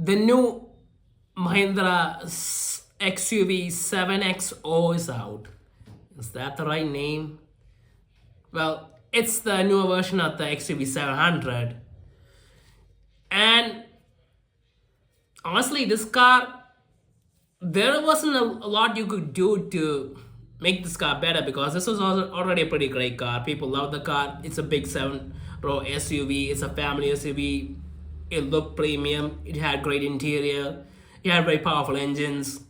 The new Mahindra XUV 7XO is out. Is that the right name? Well, it's the newer version of the XUV 700. And honestly, this car, there wasn't a lot you could do to make this car better because this was already a pretty great car. People love the car. It's a big 7-row SUV. It's a family SUV. It looked premium. It had great interior. It had very powerful engines.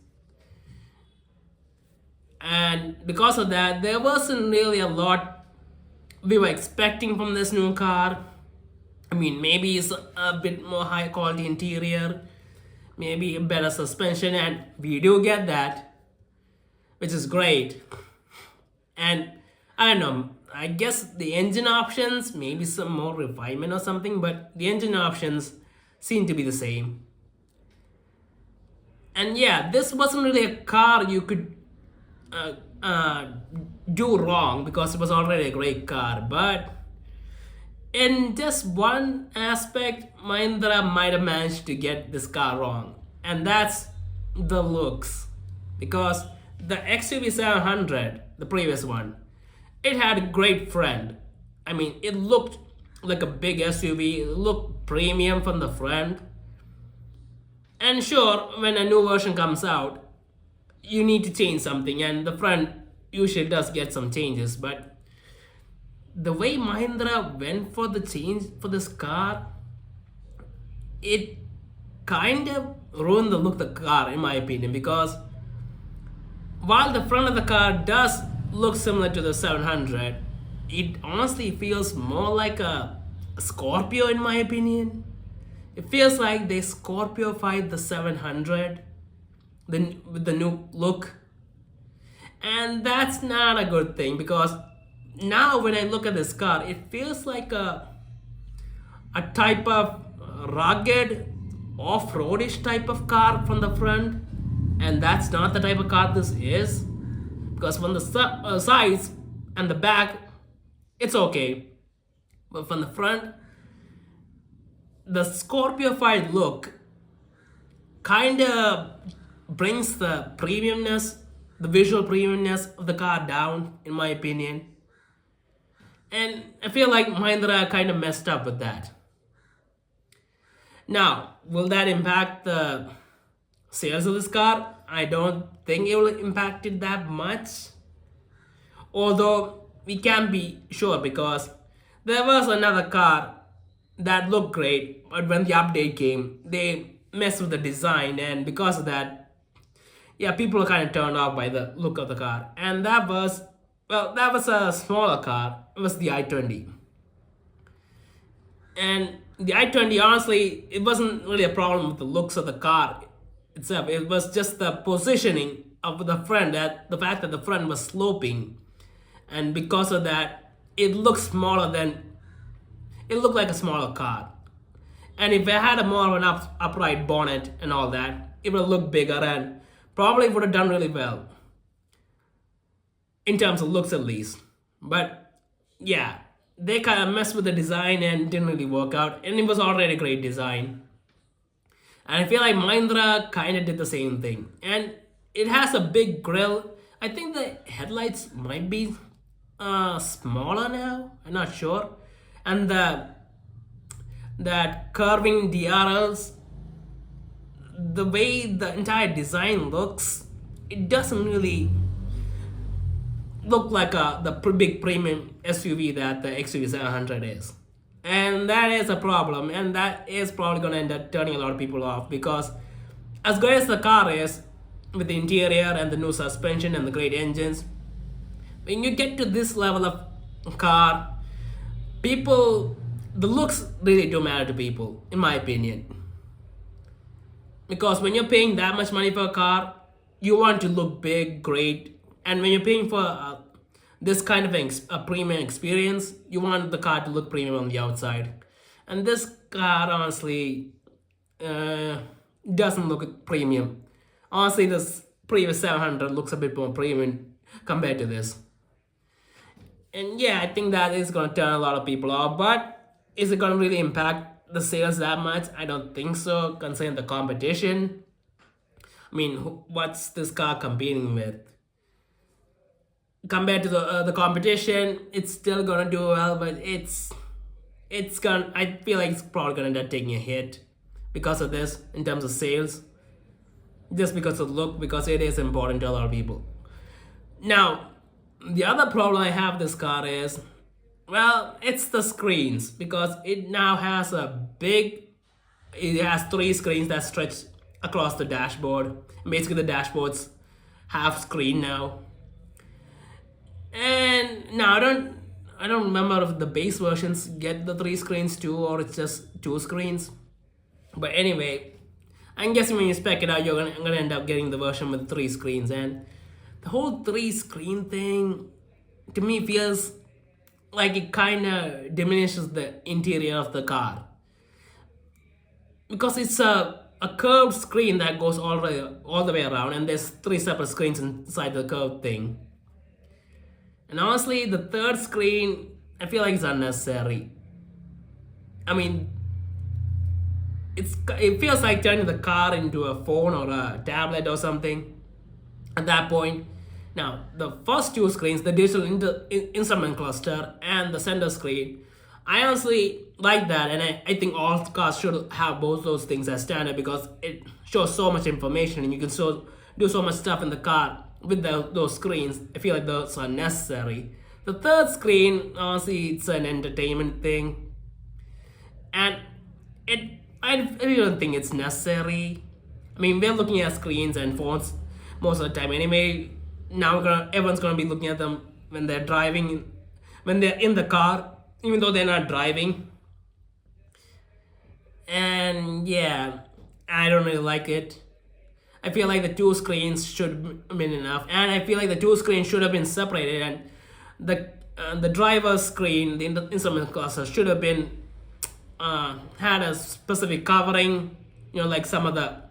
And because of that, there wasn't really a lot we were expecting from this new car. I mean, maybe it's a bit more high quality interior, maybe a better suspension, and we do get that, which is great. And I don't know, I guess the engine options, maybe some more refinement or something, but the engine options seem to be the same. And yeah, this wasn't really a car you could uh, uh, do wrong because it was already a great car. But in just one aspect, Mahindra might have managed to get this car wrong, and that's the looks. Because the XUV 700, the previous one, it had a great front. I mean, it looked like a big SUV, it looked premium from the front. And sure, when a new version comes out, you need to change something, and the front usually does get some changes. But the way Mahindra went for the change for this car, it kind of ruined the look of the car, in my opinion, because while the front of the car does look similar to the 700, it honestly feels more like a Scorpio, in my opinion. It feels like they Scorpio-fied the 700 with the new look. And that's not a good thing because now when I look at this car, it feels like a type of rugged, off-roadish type of car from the front. And that's not the type of car this is. Because from the sides and the back, it's okay. But from the front, the Scorpio-fied look kind of brings the premiumness, the visual premiumness of the car down, in my opinion. And I feel like Mahindra kind of messed up with that. Now, will that impact the sales of this car? I don't think it will impact it that much. Although we can't be sure because there was another car that looked great, but when the update came, they messed with the design, and because of that, yeah, people are kind of turned off by the look of the car. And that was, well, that was a smaller car. It was the i20. And the i20, honestly, it wasn't really a problem with the looks of the car itself. It was just the positioning of the front, that the fact that the front was sloping, and because of that, it looked smaller than, it looked like a smaller car. And if it had a more of an upright bonnet and all that, it would have looked bigger and probably would have done really well in terms of looks at least. But yeah, they kind of messed with the design and didn't really work out, and it was already a great design. And I feel like Mahindra kind of did the same thing. And it has a big grille. I think the headlights might be smaller now. I'm not sure. And that curving DRLs, the way the entire design looks, it doesn't really look like the big premium SUV that the XUV 700 is. And that is a problem, and that is probably going to end up turning a lot of people off because as great as the car is, with the interior and the new suspension and the great engines, when you get to this level of car, people, the looks really do matter to people, in my opinion. Because when you're paying that much money for a car, you want to look big, great, and when you're paying for this kind of a premium experience, you want the car to look premium on the outside. And this car, honestly, doesn't look premium. Honestly, this previous 700 looks a bit more premium compared to this. And yeah, I think that is going to turn a lot of people off. But is it going to really impact the sales that much? I don't think so, considering the competition. I mean, what's this car competing with? Compared to the competition, it's still gonna do well, but it's gonna. I feel like it's probably gonna end up taking a hit because of this in terms of sales, just because of look, because it is important to a lot of people. Now, the other problem I have with this car is, well, it's the screens, because it now has a big. It has three screens that stretch across the dashboard. Basically, the dashboard's half screen now. And now I don't remember if the base versions get the three screens too, or it's just two screens. But anyway, I'm guessing when you spec it out, I'm gonna end up getting the version with three screens. And the whole three screen thing to me feels like it kind of diminishes the interior of the car, because it's a curved screen that goes all the way around, and there's three separate screens inside the curved thing. And honestly, the third screen, I feel like it's unnecessary. I mean, it feels like turning the car into a phone or a tablet or something at that point. Now, the first two screens, the digital instrument cluster and the center screen, I honestly like that, and I think all cars should have both those things as standard, because it shows so much information and you can do so much stuff in the car with those screens. I feel like those are necessary. The third screen, honestly, it's an entertainment thing, and I really don't think it's necessary. I mean, we're looking at screens and phones most of the time anyway. Now everyone's gonna be looking at them when they're driving, when they're in the car, even though they're not driving. And yeah, I don't really like it. I feel like the two screens should have been enough, and I feel like the two screens should have been separated, and the driver's screen, the instrument cluster, should have been had a specific covering, like some of the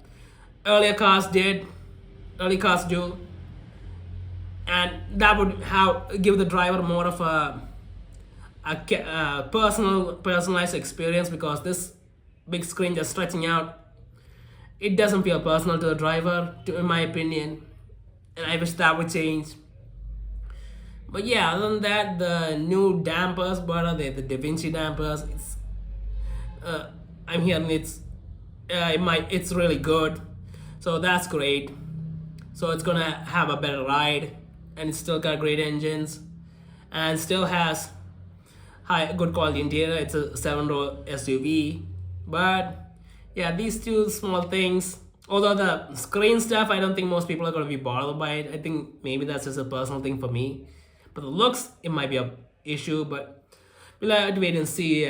early cars do, and that would give the driver more of a personalized experience, because this big screen just stretching out, it doesn't feel personal to the driver, in my opinion, and I wish that would change. But yeah, other than that, the new dampers, what are they? The Da Vinci dampers. I'm hearing it's really good, so that's great. So it's gonna have a better ride, and it's still got great engines, and still has good quality interior. It's a 7-row SUV, but yeah, these two small things. Although the screen stuff, I don't think most people are going to be bothered by it. I think maybe that's just a personal thing for me. But the looks, it might be a issue. But we'll have to wait and see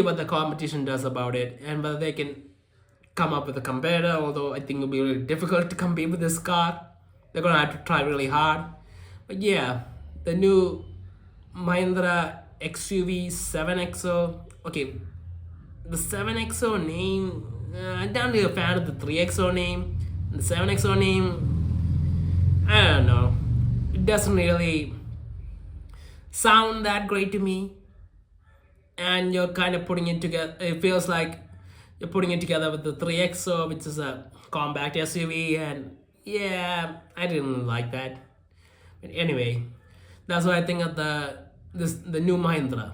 what the competition does about it, and whether they can come up with a competitor. Although I think it'll be really difficult to compete with this car. They're going to have to try really hard. But yeah, the new Mahindra XUV 7XO. Okay, the 7XO name, I'm not really a fan of the 3XO name. The 7XO name, I don't know. It doesn't really sound that great to me. And you're kind of putting it together. It feels like you're putting it together with the 3XO, which is a compact SUV. And yeah, I didn't like that. But anyway, that's what I think of the new Mahindra.